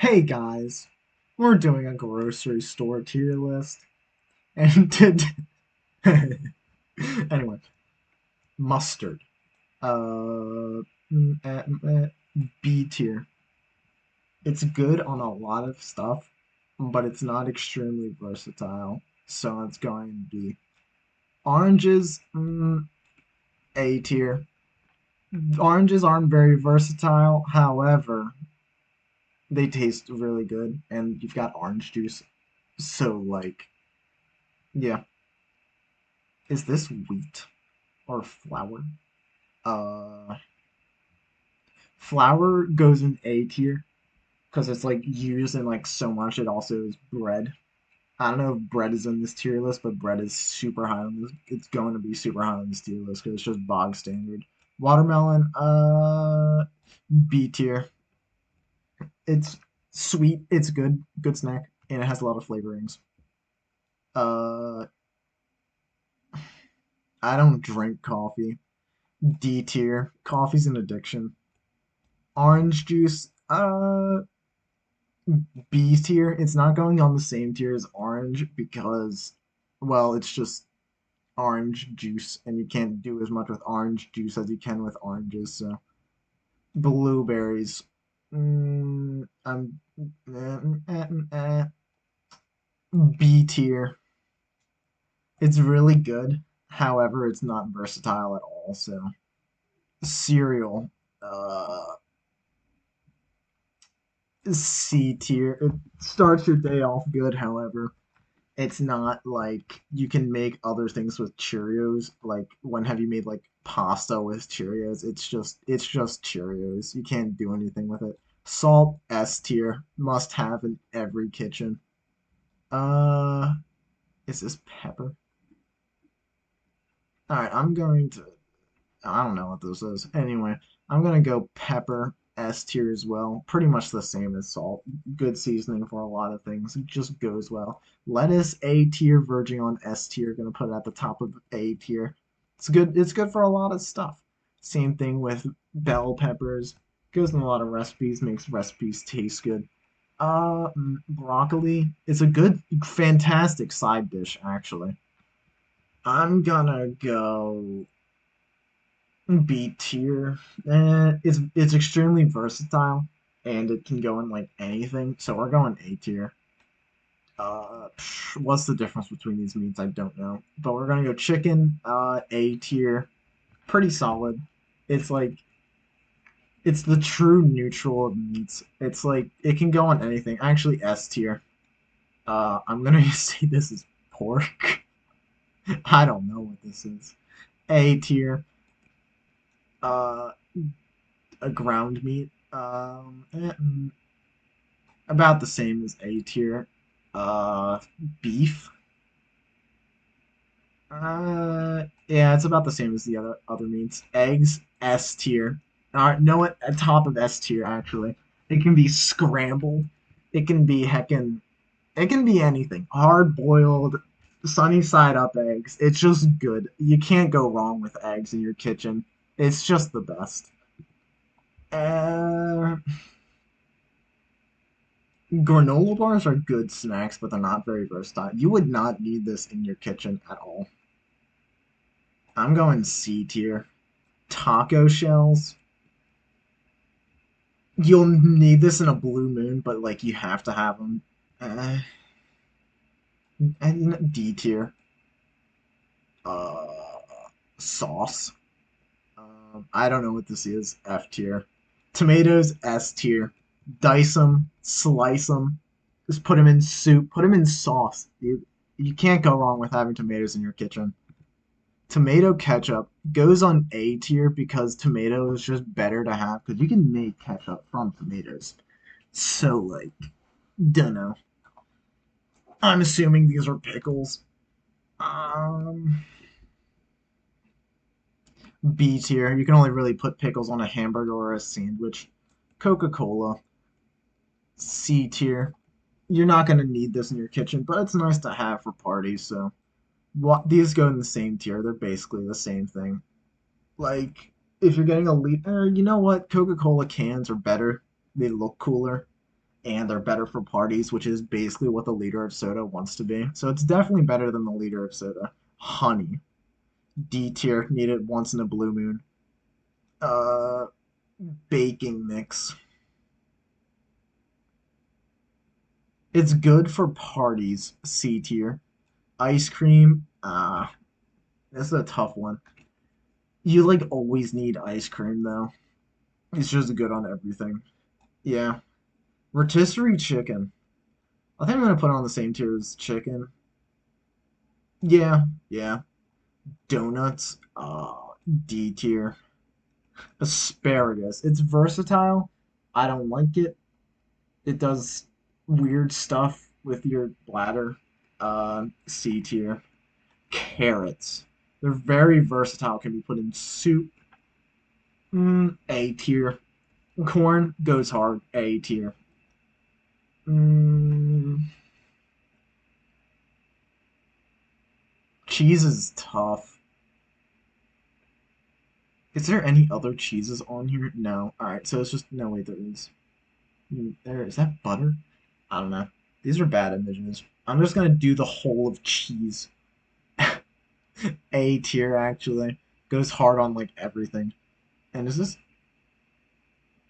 Hey guys, we're doing a grocery store tier list, and anyway, mustard, B tier. It's good on a lot of stuff, but it's not extremely versatile, so it's going to be oranges, A tier. Oranges aren't very versatile, however, they taste really good, and you've got orange juice, so like, yeah. Is this wheat or flour? Uh, Flour goes in A tier because it's like used in like so much. It also is bread. I don't know if bread is in this tier list, but bread is super high on this. It's going to be super high on this tier list because it's just bog standard. Watermelon, B tier. It's sweet. It's good snack, and it has a lot of flavorings. Uh, I don't drink coffee. D tier. Coffee's an addiction. Orange juice, B tier. It's not going on the same tier as orange because, well, it's just orange juice, and you can't do as much with orange juice as you can with oranges. So, blueberries. I'm B tier. It's really good. However, it's not versatile at all. So, cereal. Uh, C tier. It starts your day off good, however. It's not like you can make other things with Cheerios. Like when have you made like pasta with Cheerios? It's just Cheerios. You can't do anything with it. Salt S tier, must have in every kitchen. Uh, is this pepper? All right, I'm going to. I don't know what this is. Anyway, I'm gonna go pepper S tier as well. Pretty much the same as salt. Good seasoning for a lot of things. It just goes well. Lettuce A tier, verging on S tier. Gonna put it at the top of A tier. It's good. It's good for a lot of stuff. Same thing with bell peppers. Goes in a lot of recipes. Makes recipes taste good. Broccoli. It's a good, fantastic side dish actually. I'm gonna go B tier. It's extremely versatile and it can go in like anything. So we're going A tier. What's the difference between these meats? I don't know. But we're gonna go chicken. A tier. Pretty solid. It's like it's the true neutral of meats. It's like it can go on anything. Actually, S tier. I'm gonna say this is pork. I don't know what this is. A tier. Uh, a ground meat. About the same as A tier. Uh, Beef. Yeah, it's about the same as the other meats. Eggs, S tier. No, what? At top of S tier actually. It can be scrambled. It can be heckin'. It can be anything. Hard boiled, sunny side up eggs. It's just good. You can't go wrong with eggs in your kitchen. It's just the best. Uh, Granola bars are good snacks, but they're not very versatile. You would not need this in your kitchen at all. I'm going C tier. Taco shells. You'll need this in a blue moon, but like you have to have them. Uh, and D tier. Uh, Sauce. I don't know what this is. F tier. Tomatoes. S tier. Dice them, slice them, just put them in soup, put them in sauce. You can't go wrong with having tomatoes in your kitchen. Tomato ketchup goes on A tier because tomato is just better to have because you can make ketchup from tomatoes. So like, dunno. I'm assuming these are pickles. Um, B tier. You can only really put pickles on a hamburger or a sandwich. Coca-Cola. C tier. You're not gonna need this in your kitchen, but it's nice to have for parties. So, what these go in the same tier. They're basically the same thing. Like, if you're getting a liter, you know what? Coca-Cola cans are better. They look cooler. and they're better for parties, which is basically what the liter of soda wants to be. So it's definitely better than the liter of soda. Honey, D tier, needed once in a blue moon. Uh, Baking mix. It's good for parties. C tier. Ice cream. This is a tough one. You like always need ice cream though. It's just good on everything. Yeah. Rotisserie chicken. I think I'm gonna put it on the same tier as chicken. Yeah, yeah. Donuts. D tier. Asparagus. It's versatile. I don't like it. It does weird stuff with your bladder. C tier. Carrots. They're very versatile. Can be put in soup. A tier. Corn goes hard. A tier. Mm, Cheese is tough. Is there any other cheeses on here? No. Alright, so it's just. No, wait, there is. There. Is that butter? I don't know. These are bad images. I'm just gonna do the whole of cheese. A tier, actually. Goes hard on, like, everything. And is this.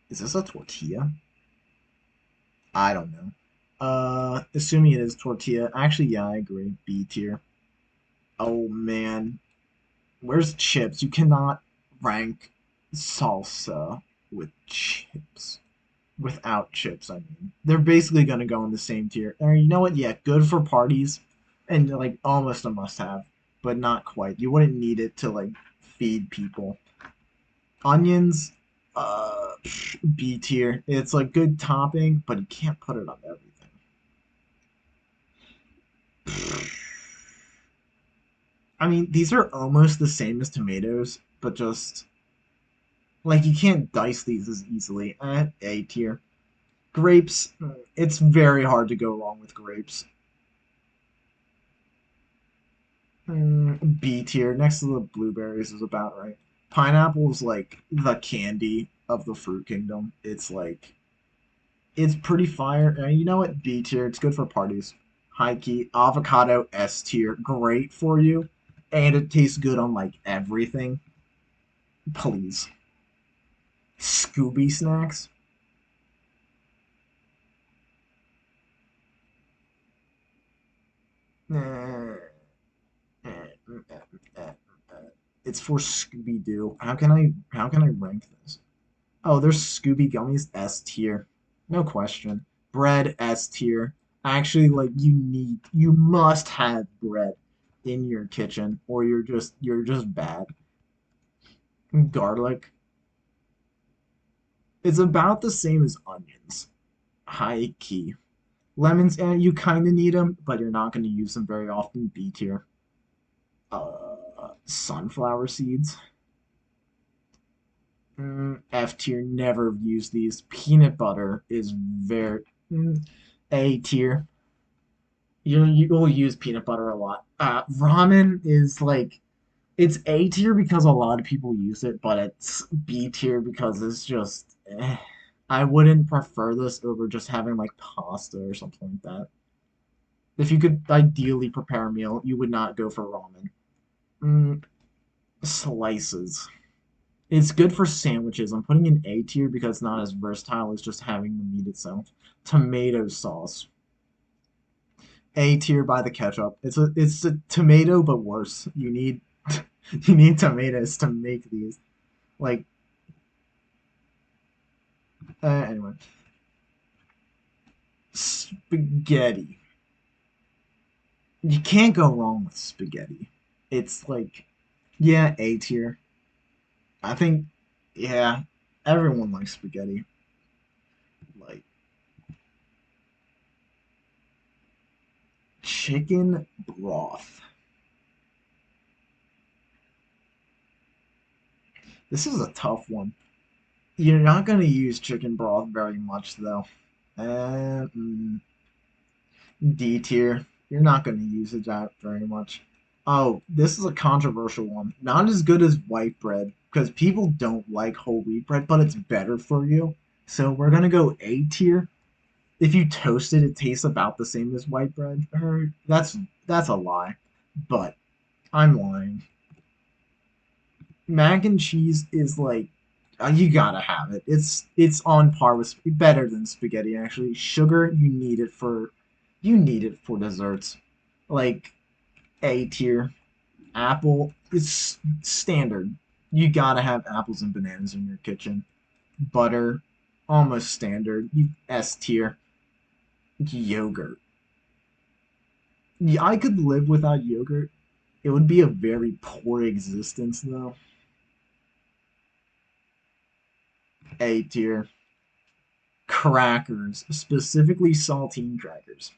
Is this a tortilla? I don't know. Assuming it is tortilla. Actually, yeah, I agree. B tier. Oh, man. Where's chips? You cannot rank salsa with chips. Without chips, I mean. They're basically gonna go in the same tier. Or you know what? Yeah, good for parties and like almost a must-have, but not quite. You wouldn't need it to like feed people. Onions, B tier. It's like good topping, but you can't put it on everything. I mean, these are almost the same as tomatoes, but just like you can't dice these as easily. A tier. Grapes, it's very hard to go wrong with grapes. B tier, next to the blueberries is about right. Pineapple's like the candy of the fruit kingdom. It's like it's pretty fire. You know what? B tier. It's good for parties. High key. Avocado S tier. Great for you, and it tastes good on like everything. Please. Scooby snacks. Eh, eh, eh, eh, eh. It's for Scooby Doo. How can I rank this? Oh, there's Scooby Gummies S tier. No question. Bread S tier. Actually, like you must have bread in your kitchen or you're just bad. Garlic. It's about the same as onions. High key. Lemons, you kind of need them, but you're not going to use them very often. B tier. Sunflower seeds. F tier. Never use these. Peanut butter is very A tier. You will use peanut butter a lot. Ramen is like it's A tier because a lot of people use it, but it's B tier because it's just. I wouldn't prefer this over just having like pasta or something like that. If you could ideally prepare a meal, you would not go for ramen. Mm, Slices. It's good for sandwiches. I'm putting in A tier because it's not as versatile as just having the meat itself. Tomato sauce. A tier by the ketchup. It's a tomato but worse. You need you need tomatoes to make these. Like anyway, spaghetti. You can't go wrong with spaghetti. It's like yeah, A tier. I think yeah, everyone likes spaghetti. Like chicken broth. This is a tough one. You're not gonna use chicken broth very much though. Uh, mm, D tier. You're not going to use it that very much. Oh, this is a controversial one. Not as good as white bread because people don't like whole wheat bread, but it's better for you. So we're going to go A tier. If you toast it, it tastes about the same as white bread. That's a lie, but I'm lying. Mac and cheese is like you gotta have it. It's on par with better than spaghetti actually. Sugar you need it for desserts. Like A tier. Apple is standard. You gotta have apples and bananas in your kitchen. Butter, almost standard. S tier. Yogurt. Yeah, I could live without yogurt. It would be a very poor existence though. A tier. Crackers, specifically saltine crackers.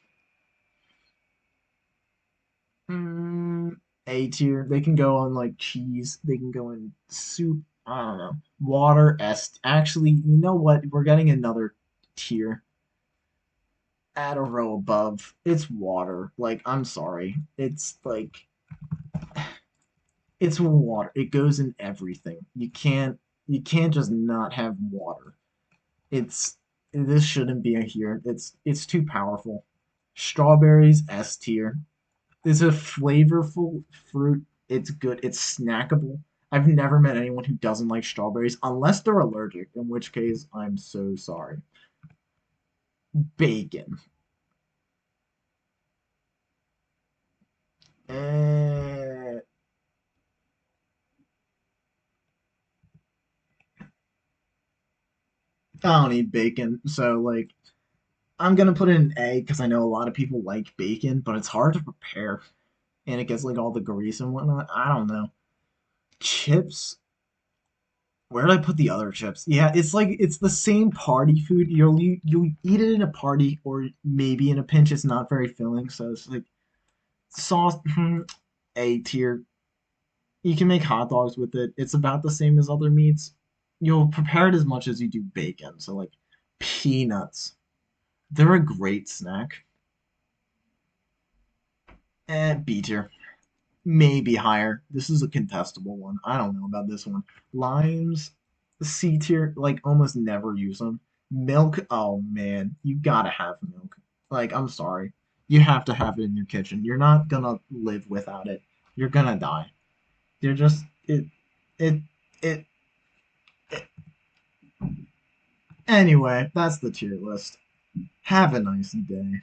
Mm, A tier. They can go on like cheese. They can go in soup. I don't know. Water. S. Actually, you know what? We're getting another tier. Add a row above. It's water. Like, I'm sorry. It's like it's water. It goes in everything. You can't just not have water. It's this shouldn't be a here. It's too powerful. Strawberries S tier. It's a flavorful fruit. It's good. It's snackable. I've never met anyone who doesn't like strawberries unless they're allergic, in which case I'm so sorry. Bacon. Eh, I don't eat bacon, so like I'm gonna put in an A because I know a lot of people like bacon, but it's hard to prepare and it gets like all the grease and whatnot. I don't know. Chips. Where did I put the other chips? Yeah, it's like it's the same party food. You'll eat it in a party or maybe in a pinch. It's not very filling, so it's like sauce. A tier. You can make hot dogs with it. It's about the same as other meats. You'll prepare it as much as you do bacon. So like peanuts, they're a great snack. B tier. Maybe higher. This is a contestable one. I don't know about this one. Limes, C tier, like almost never use them. Milk, oh man, you gotta have milk. Like, I'm sorry. You have to have it in your kitchen. You're not gonna live without it. You're gonna die. You're just it it, it. Anyway, that's the tier list. Have a nice day.